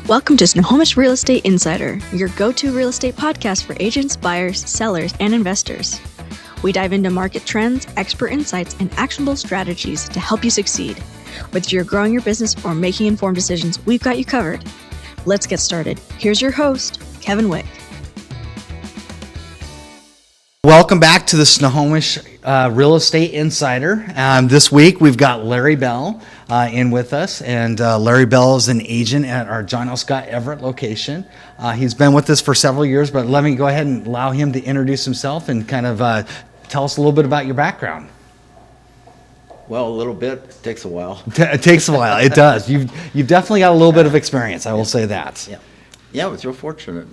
Welcome to Snohomish Real Estate Insider, your go-to real estate podcast for agents, buyers, sellers, and investors. We dive into market trends, expert insights, and actionable strategies to help you succeed. Whether you're growing your business or making informed decisions, we've got you covered. Let's get started. Here's your host, Kevin Wick. Welcome back to the Snohomish Real Estate Insider. This week we've got Larry Bell in with us, and Larry Bell is an agent at our John L. Scott Everett location. He's been with us for several years, but let me go ahead and allow him to introduce himself and kind of tell us a little bit about your background. Well, a little bit. It takes a while. It takes a while. It does. You've definitely got a little bit of experience. I will say that. Yeah, I was real fortunate.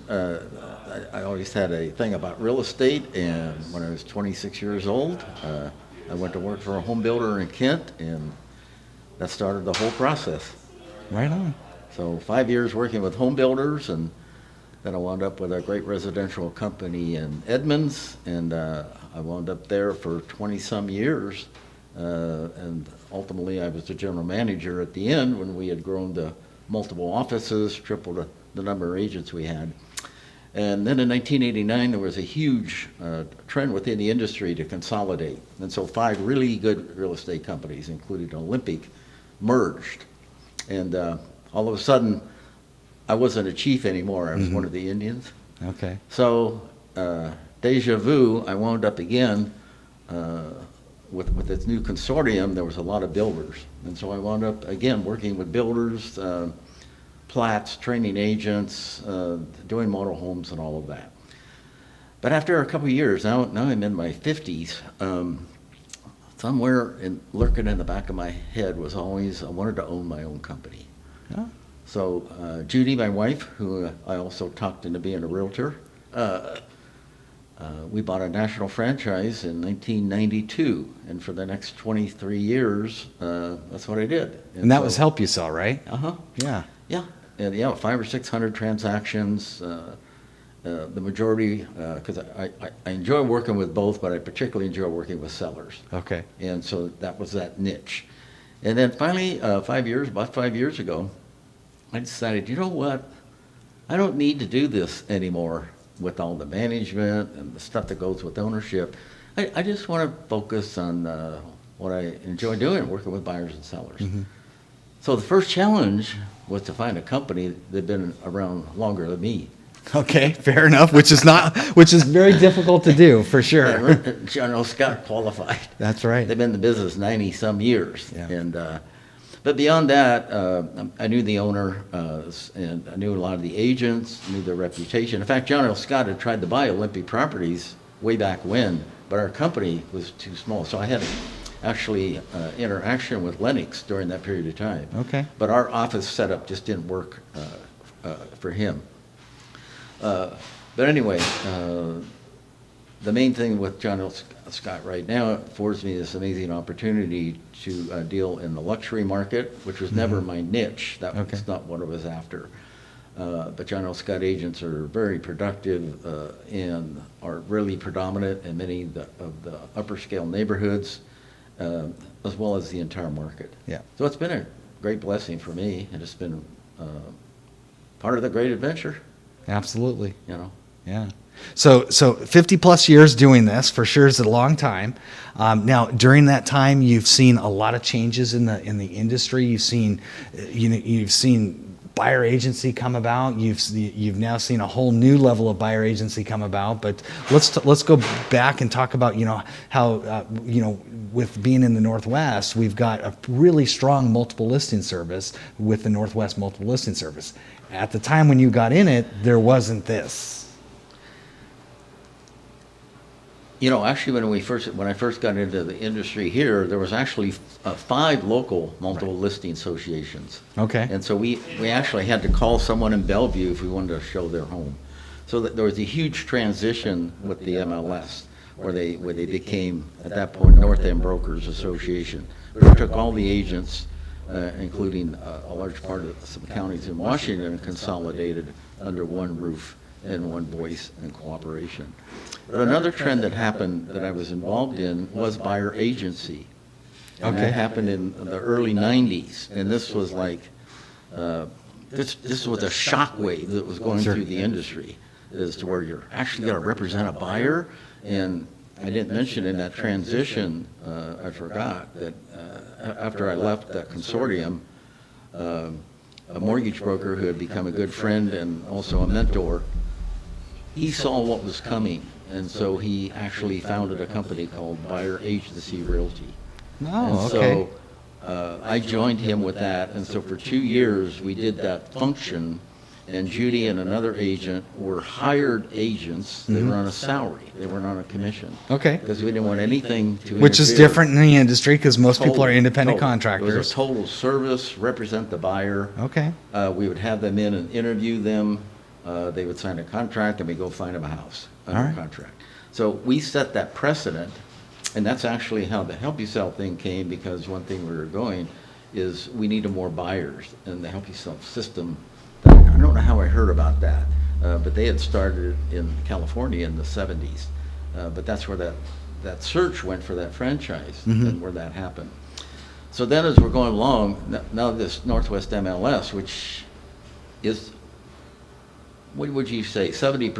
I always had a thing about real estate, and when I was 26 years old, I went to work for a home builder in Kent, and that started the whole process. Right on. So 5 years working with home builders, and then I wound up with a great residential company in Edmonds, and I wound up there for 20-some years, and ultimately I was the general manager at the end when we had grown to multiple offices, tripled the number of agents we had. And then in 1989, there was a huge trend within the industry to consolidate. And so 5 really good real estate companies, including Olympic, merged. And all of a sudden, I wasn't a chief anymore. I was one of the Indians. Okay. So deja vu, I wound up again with this new consortium. There was a lot of builders. And so I wound up again working with builders, plats, training agents, doing model homes and all of that. But after a couple of years, now I'm in my 50s, somewhere lurking in the back of my head was always, I wanted to own my own company. Oh. So Judy, my wife, who I also talked into being a realtor, we bought a national franchise in 1992, and for the next 23 years, that's what I did. And that was Help You Sell, right? Uh-huh. Yeah. Yeah. And 500 or 600 transactions. The majority, because I enjoy working with both, but I particularly enjoy working with sellers. Okay. And so that was that niche. And then finally, about 5 years ago, I decided, you know what? I don't need to do this anymore with all the management and the stuff that goes with ownership. I just want to focus on what I enjoy doing, working with buyers and sellers. Mm-hmm. So the first challenge was to find a company that had been around longer than me. Okay, fair enough. Which is very difficult to do, for sure. John L. Scott qualified. That's right. They've been in the business 90-some years. Yeah. And but beyond that, I knew the owner, and I knew a lot of the agents, knew their reputation. In fact, John L. Scott had tried to buy Olympic Properties way back when, but our company was too small. So I had actually interaction with Lennox during that period of time. Okay. But our office setup just didn't work for him. But anyway, the main thing with John L. Scott right now affords me this amazing opportunity to deal in the luxury market, which was never my niche. That was not what I was after. But John L. Scott agents are very productive and are really predominant in many of the upper scale neighborhoods, as well as the entire market. Yeah. So it's been a great blessing for me, and it's been part of the great adventure. Absolutely. You know. Yeah. So 50 plus years doing this for sure is a long time. Now, during that time, you've seen a lot of changes in the industry. You've seen buyer agency come about. You've now seen a whole new level of buyer agency come about. But let's go back and talk about how with being in the Northwest, we've got a really strong multiple listing service with the Northwest Multiple Listing Service. At the time when you got in it, there wasn't this. Actually, when I first got into the industry here, there was actually 5 local multiple listing associations. Okay. And so we actually had to call someone in Bellevue if we wanted to show their home. So there was a huge transition with the MLS, where they became at that point North End Brokers Association. They took all the agents, including a large part of some counties in Washington, and consolidated under one roof and one voice and cooperation. But another trend that happened that I was involved in was buyer agency. And that happened in the early 90s. And this was like this was a shock wave that was going through the industry, as to where you're actually going to represent a buyer. And I didn't mention in that transition, I forgot that after I left that consortium, a mortgage broker who had become a good friend and also a mentor, he saw what was coming, and so he actually founded a company called Buyer Agency Realty. Oh, And okay. so I joined him with that, and so for 2 years we did that function, and Judy and another agent were hired agents. They were on a salary, they weren't on a commission. Okay. Because we didn't want anything to Which is interfere. different in the industry because most people are independent Total. It contractors. was a total service, represent the buyer. Okay. We would have them in and interview them. They would sign a contract, and we go find them a house All under right. contract. So we set that precedent, and that's actually how the Help You Sell thing came, because one thing we were going is we needed more buyers, and the Help You Sell system, I don't know how I heard about that, but they had started in California in the 70s. But that's where that search went for that franchise, and where that happened. So then as we're going along, now this Northwest MLS, which is, what would you say, 70%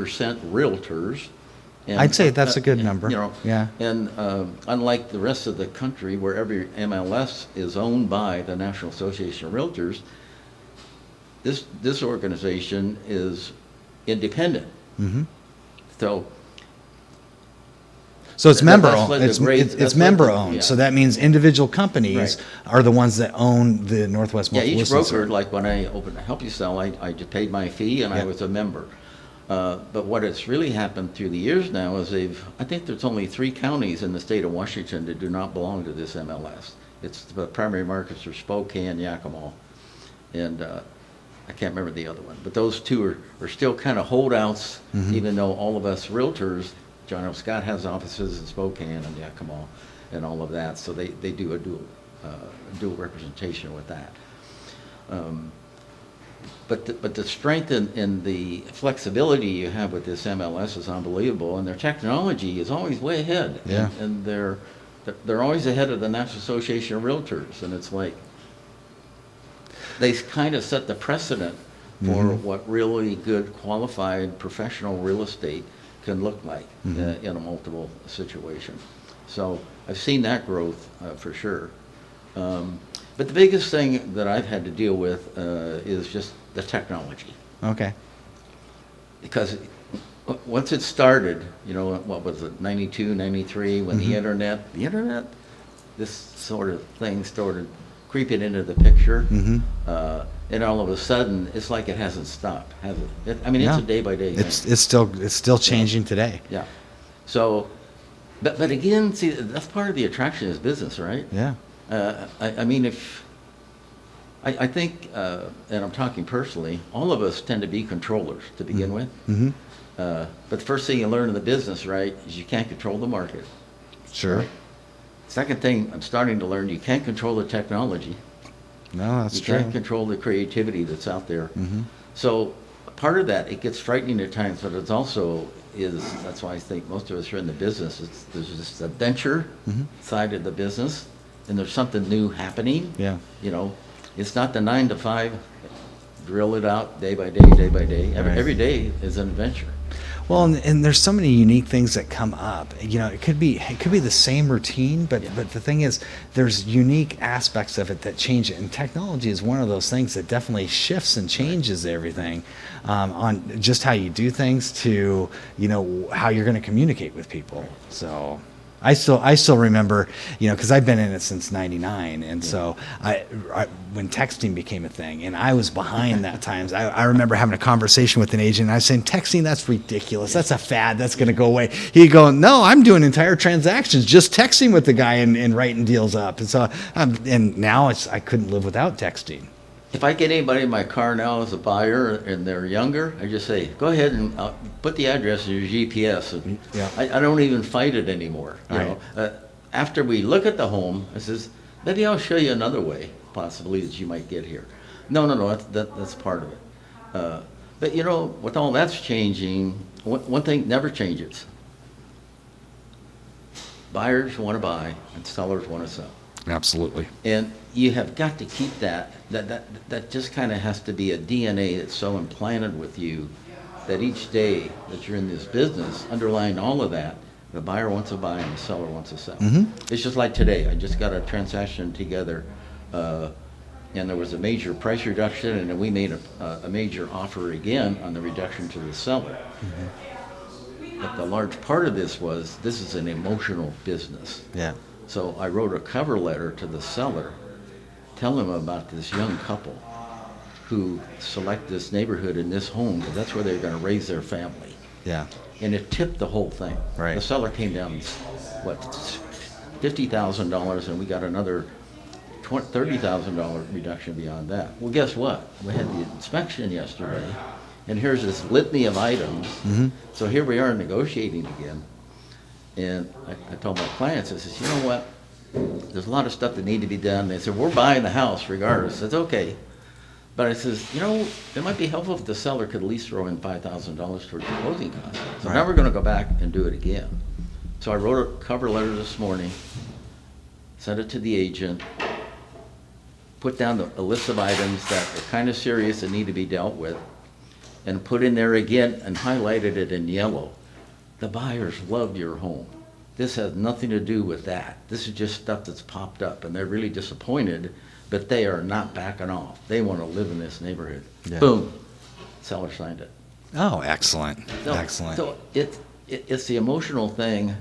realtors? And, I'd say that's a good number. You know, Yeah. And unlike the rest of the country, where every MLS is owned by the National Association of Realtors, this organization is independent. Mm-hmm. So So it's That- member that's owned. like the It's, great- it's that's like member the- owned. yeah. So that means individual companies Right. are the ones that own the Northwest yeah, Multiple each Listings. broker, like when I opened a Help You Sell, I just paid my fee and I Yeah. was a member. But what has really happened through the years now is I think there's only 3 counties in the state of Washington that do not belong to this MLS. It's the primary markets are Spokane, Yakima, and I can't remember the other one. But those 2 are still kind of holdouts, even though all of us realtors, John F. Scott has offices in Spokane and Yakima and all of that, so they do a dual representation with that. But the strength in the flexibility you have with this MLS is unbelievable, and their technology is always way ahead. Yeah. And they're always ahead of the National Association of Realtors, and it's like, they kind of set the precedent for what really good, qualified, professional real estate can look like in a multiple situation. So I've seen that growth for sure. But the biggest thing that I've had to deal with is just the technology. Okay. Because once it started, what was it, 92, 93, when the internet, this sort of thing started creeping into the picture. And all of a sudden, it's like it hasn't stopped, has it? I mean, it's a day-by-day thing. It's still changing today. Yeah. So, but again, see, that's part of the attraction is business, right? Yeah. I mean, I think, and I'm talking personally, all of us tend to be controllers to begin with. But the first thing you learn in the business, right, is you can't control the market. Sure. Second thing I'm starting to learn, you can't control the technology. No, that's You true. can't control the creativity that's out there. So part of that, it gets frightening at times, but it's also that's why I think most of us are in the business. There's this adventure side of the business, and there's something new happening. Yeah. It's not the 9 to 5, drill it out day by day, day by day. Right. Every day is an adventure. Well, and there's so many unique things that come up. It could be the same routine, but the thing is, there's unique aspects of it that change it. And technology is one of those things that definitely shifts and changes everything, on just how you do things to how you're going to communicate with people. So. I still remember, because I've been in it since '99, and so when texting became a thing, and I was behind that times. I remember having a conversation with an agent, and I was saying, texting, that's ridiculous. That's a fad. That's going to go away. He'd go, no, I'm doing entire transactions just texting with the guy and writing deals up. And so, and now I couldn't live without texting. If I get anybody in my car now as a buyer and they're younger, I just say, go ahead and put the address in your GPS. And Yeah. I don't even fight it anymore. After we look at the home, I says, maybe I'll show you another way, possibly, that you might get here. No, that's part of it. But with all that's changing, one thing never changes. Buyers want to buy and sellers want to sell. Absolutely. And you have got to keep that just kind of has to be a DNA that's so implanted with you that each day that you're in this business, underlying all of that, the buyer wants to buy and the seller wants to sell. It's just like today. I just got a transaction together, and there was a major price reduction, and then we made a major offer again on the reduction to the seller. But the large part of this is an emotional business. Yeah. So I wrote a cover letter to the seller, telling him about this young couple who select this neighborhood and this home because that's where they're going to raise their family. Yeah. And it tipped the whole thing. Right. The seller came down, $50,000, and we got another $30,000 reduction beyond that. Well, guess what? We had the inspection yesterday, and here's this litany of items. So here we are negotiating again. And I told my clients, I said, you know what? There's a lot of stuff that need to be done. They said, we're buying the house regardless. It's okay. But I says, you know, it might be helpful if the seller could at least throw in $5,000 towards the closing costs. So now we're going to go back and do it again. So I wrote a cover letter this morning, sent it to the agent, put down a list of items that are kind of serious and need to be dealt with, and put in there again and highlighted it in yellow. The buyers love your home. This has nothing to do with that. This is just stuff that's popped up, and they're really disappointed, but they are not backing off. They want to live in this neighborhood. Yeah. Boom, seller signed it. Oh, excellent. So, Excellent. So it's the emotional thing.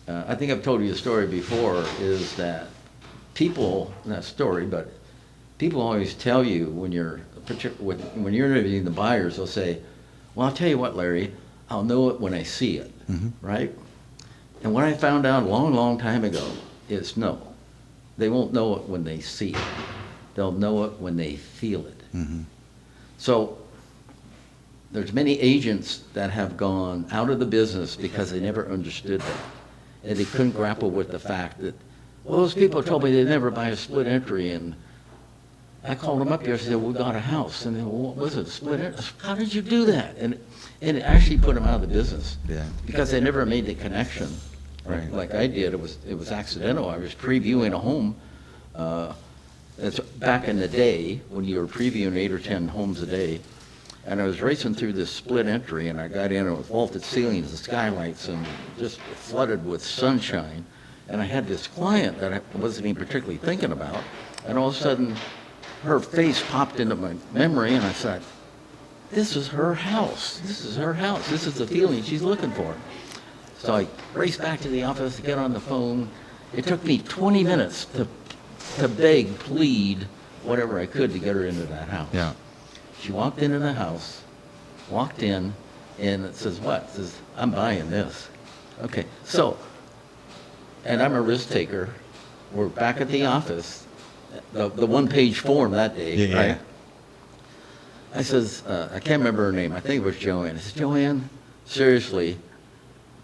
I think I've told you a story before, is that people, not a story, but people always tell you when you're interviewing the buyers, they'll say, well, I'll tell you what, Larry, I'll know it when I see it, right? And what I found out a long, long time ago is no. They won't know it when they see it. They'll know it when they feel it. So there's many agents that have gone out of the business because they never understood that. And they couldn't grapple with the fact that, well, those people told me they'd never buy a split entry, and I called them up here and said, we got a house. And they, well, what was it, a split entry? How did you do that? And it actually put them out of the business. Yeah. Because they never made the connection. Right. Like I did, it was accidental. I was previewing a home. It's back in the day when you were previewing 8 or 10 homes a day, and I was racing through this split entry, and I got in with vaulted ceilings and skylights and just flooded with sunshine. And I had this client that I wasn't even particularly thinking about, and all of a sudden, her face popped into my memory, and I thought, this is her house. This is her house. This is the feeling she's looking for. So I raced back to the office to get on the phone. It took me 20 minutes to beg, plead, whatever I could to get her into that house. Yeah. She walked into the house, walked in, and it says, what? It says, I'm buying this. Okay, so, and I'm a risk taker. We're back at the office, the one-page form that day, Yeah. right? I says, I can't remember her name. I think it was Joanne. I says, Joanne, seriously,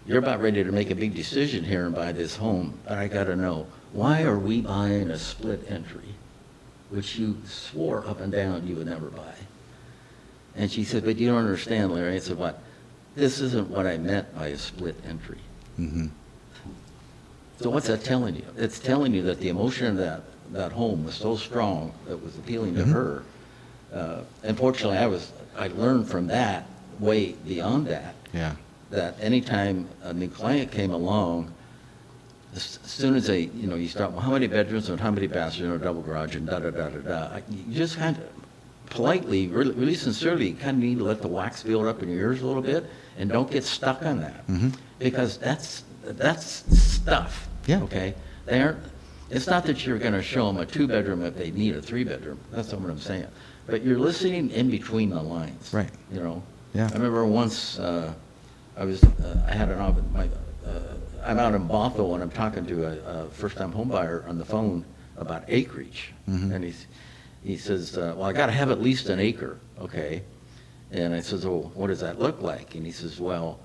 you're about ready to make a big decision here and buy this home, but I got to know, why are we buying a split entry, which you swore up and down you would never buy? And she said, but you don't understand, Larry. I said, what? This isn't what I meant by a split entry. So what's that telling you? It's telling you that the emotion of that home was so strong that was appealing to her. Unfortunately, I learned from that way beyond that. Yeah. That anytime a new client came along, as soon as they, you start, well, how many bedrooms and how many bathrooms, a double garage, and da-da-da-da-da. You just kind of politely, really sincerely, you kind of need to let the wax build up in your ears a little bit, and don't get stuck on that. Because that's stuff, Yeah. okay? It's not that you're going to show them a 2-bedroom if they need a 3-bedroom. That's not what I'm saying. But you're listening in between the lines. Right. Yeah. I remember once I had an office. I'm out in Bothell and I'm talking to a first-time home buyer on the phone about acreage, and he says, "Well, I got to have at least an acre, okay?" And I says, "Oh, what does that look like?" And he says, "Well,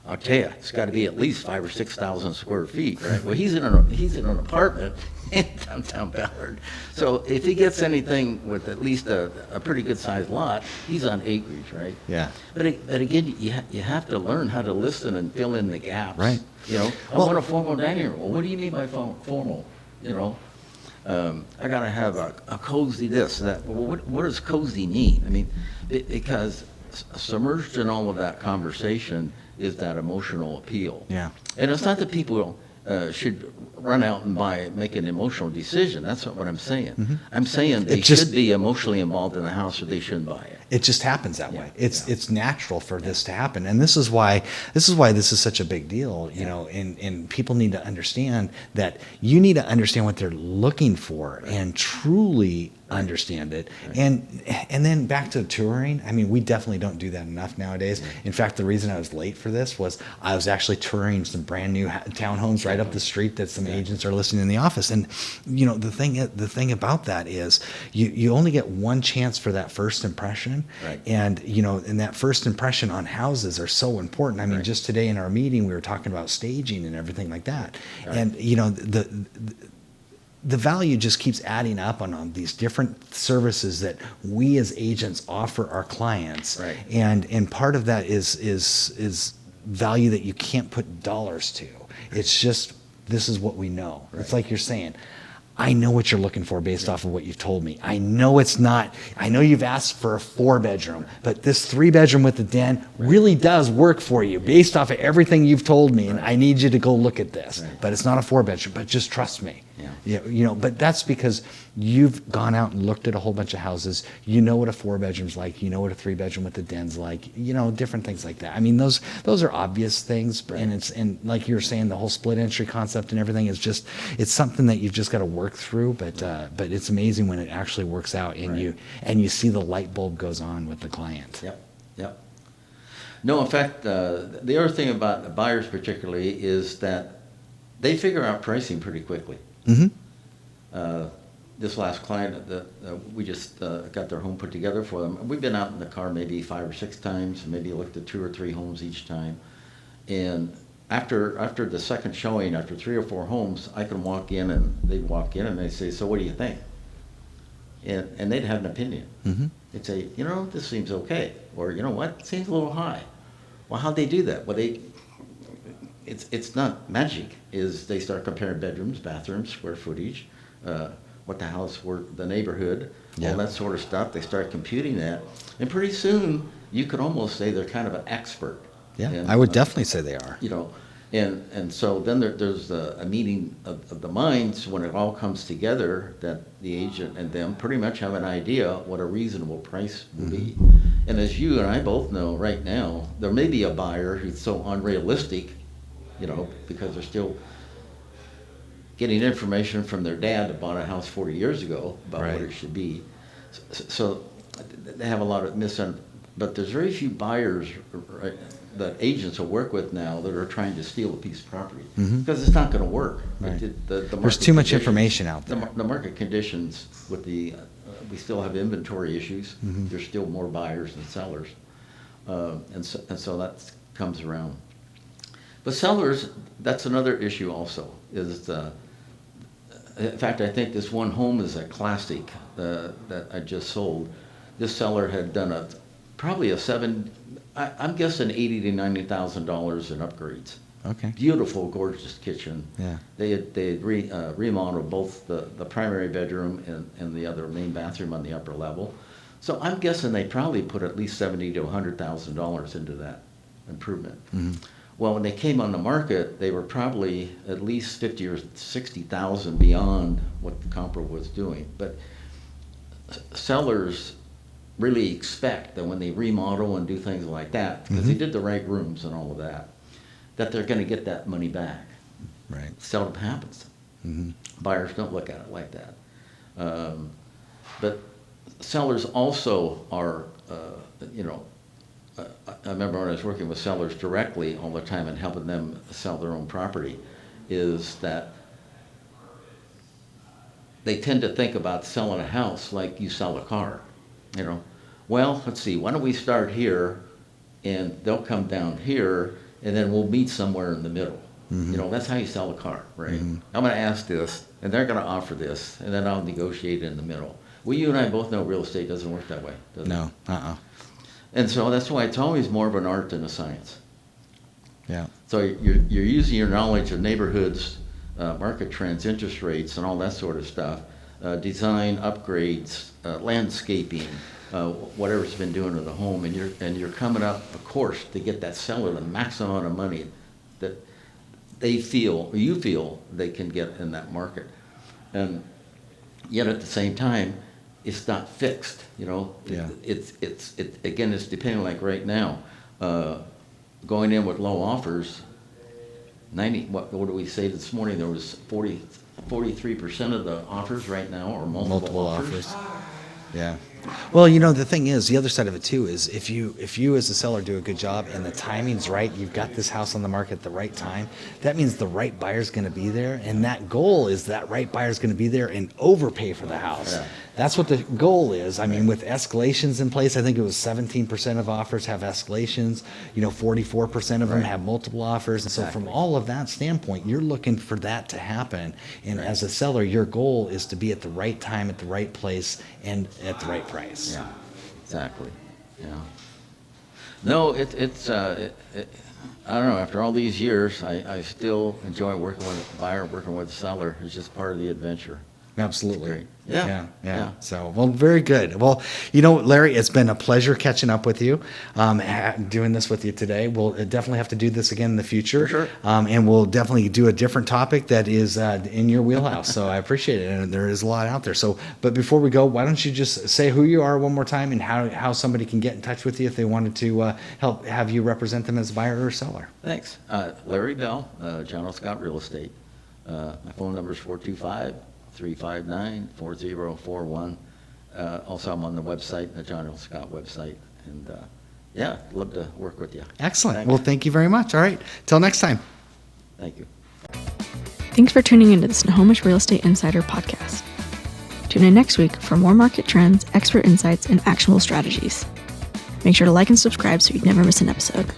I'll tell you, it's got to be at least 5,000 or 6,000 square feet, right?" Well, he's in an apartment in downtown Ballard, so if he gets anything with at least a pretty good sized lot, he's on acreage, right? Yeah. But again, you have to learn how to listen and fill in the gaps. Right. I want a formal dining room. Well, what do you mean by formal? I got to have a cozy this, that. Well, what does cozy mean? I mean, because submerged in all of that conversation is that emotional appeal. Yeah. And it's not that people should run out and make an emotional decision. That's not what I'm saying. I'm saying they should be emotionally involved in the house, or they shouldn't buy it. It just happens that way. It's natural for this to happen, and this is why this is such a big deal. You know, and people need to understand that you need to understand what they're looking for and truly understand it. And then back to touring. I mean, we definitely don't do that enough nowadays. In fact, the reason I was late for this was I was actually touring some brand new townhomes right up the street that some agents are listing in the office. And you know, the thing about that is you only get one chance for that first impression. Right. And you know, and that first impression on houses are so important. I mean, just today in our meeting we were talking about staging and everything like that. Right. And you know, the value just keeps adding up on these different services that we as agents offer our clients. Right. And part of that is value that you can't put dollars to. It's just, this is what we know. Right. It's like you're saying, I know what you're looking for based off of what you've told me. I know you've asked for a 4-bedroom, but this 3-bedroom with the den really does work for you based off of everything you've told me, and I need you to go look at this. Right. But it's not a 4-bedroom, but just trust me. Yeah. You know, but that's because you've gone out and looked at a whole bunch of houses. You know what a 4-bedroom's like. You know what a 3-bedroom with the den's like. You know, different things like that. I mean, those are obvious things, and like you were saying, the whole split entry concept and everything is just, it's something that you've just got to work through. But it's amazing when it actually works out, and you see the light bulb goes on with the client. Yep. No, in fact, the other thing about the buyers particularly is that they figure out pricing pretty quickly. This last client that we just got their home put together for them, we've been out in the car maybe 5 or 6 times, maybe looked at 2 or 3 homes each time. And after the second showing, after 3 or 4 homes, I can walk in and they'd walk in and they'd say, "So what do you think?" And they'd have an opinion. They'd say, "You know, this seems okay," or "You know what, it seems a little high." Well, how'd they do that? Well, it's not magic. Is they start comparing bedrooms, bathrooms, square footage, what the house worth, the neighborhood, all that sort of stuff. They start computing that, and pretty soon you could almost say they're kind of an expert. Yeah, I would definitely say they are. You know, and so then there's a meeting of the minds when it all comes together, that the agent and them pretty much have an idea what a reasonable price will be. And as you and I both know right now, there may be a buyer who's so unrealistic, you know, because they're still getting information from their dad that bought a house 40 years ago about what it should be. So they have a lot of but there's very few buyers that agents will work with now that are trying to steal a piece of property, because it's not going to work. Right. There's too much information out there. The market conditions with we still have inventory issues. There's still more buyers than sellers, and so that comes around. But sellers, that's another issue also. In fact, I think this one home is a classic that I just sold. This seller had done probably I'm guessing $80,000 to $90,000 in upgrades. Okay. Beautiful, gorgeous kitchen. Yeah. They had remodeled both the primary bedroom and the other main bathroom on the upper level. So I'm guessing they probably put at least $70,000 to $100,000 into that improvement. Well, when they came on the market, they were probably at least 50 or 60,000 beyond what the comparable was doing. But sellers really expect that when they remodel and do things like that, because they did the right rooms and all of that, that they're going to get that money back. Right. Seldom happens. Buyers don't look at it like that. But sellers also are, I remember when I was working with sellers directly all the time and helping them sell their own property, is that they tend to think about selling a house like you sell a car. You know, well, let's see, why don't we start here, and they'll come down here, and then we'll meet somewhere in the middle. You know, that's how you sell a car, right? I'm going to ask this, and they're going to offer this, and then I'll negotiate in the middle. Well, you and I both know real estate doesn't work that way, does it? No, And so that's why it's always more of an art than a science. Yeah. So you're using your knowledge of neighborhoods, market trends, interest rates, and all that sort of stuff design upgrades, landscaping, whatever's been doing to the home, and you're coming up, of course, to get that seller the maximum amount of money that they feel, or you feel, they can get in that market. And yet at the same time, it's not fixed, you know? Yeah. Again, it's depending, like right now, going in with low offers, what do we say this morning? There was 43% of the offers right now are multiple offers. Yeah. Well, you know, the thing is, the other side of it too is if you as a seller do a good job and the timing's right, you've got this house on the market at the right time, that means the right buyer's going to be there, and that goal is that right buyer's going to be there and overpay for the house. Yeah. That's what the goal is. I mean, with escalations in place, I think it was 17% of offers have escalations. You know, 44% of them have multiple offers. And so from all of that standpoint, you're looking for that to happen. And as a seller, your goal is to be at the right time, at the right place, and at the right price. Yeah, exactly. Yeah. No, I don't know, after all these years, I still enjoy working with a buyer, working with a seller. It's just part of the adventure. Absolutely. Great. Yeah. So, well, very good. Well, you know, Larry, it's been a pleasure catching up with you, doing this with you today. We'll definitely have to do this again in the future. For sure. And we'll definitely do a different topic that is in your wheelhouse. So I appreciate it. And there is a lot out there. So, but before we go, why don't you just say who you are one more time and how somebody can get in touch with you if they wanted to help have you represent them as a buyer or seller? Thanks. Larry Bell, John L. Scott Real Estate. My phone number is 425-359-4041. Also, I'm on the website, the John L. Scott website. And yeah, love to work with you. Excellent. Thanks. Well, thank you very much. All right. Till next time. Thank you. Thanks for tuning into the Snohomish Real Estate Insider podcast. Tune in next week for more market trends, expert insights, and actionable strategies. Make sure to like and subscribe so you never miss an episode.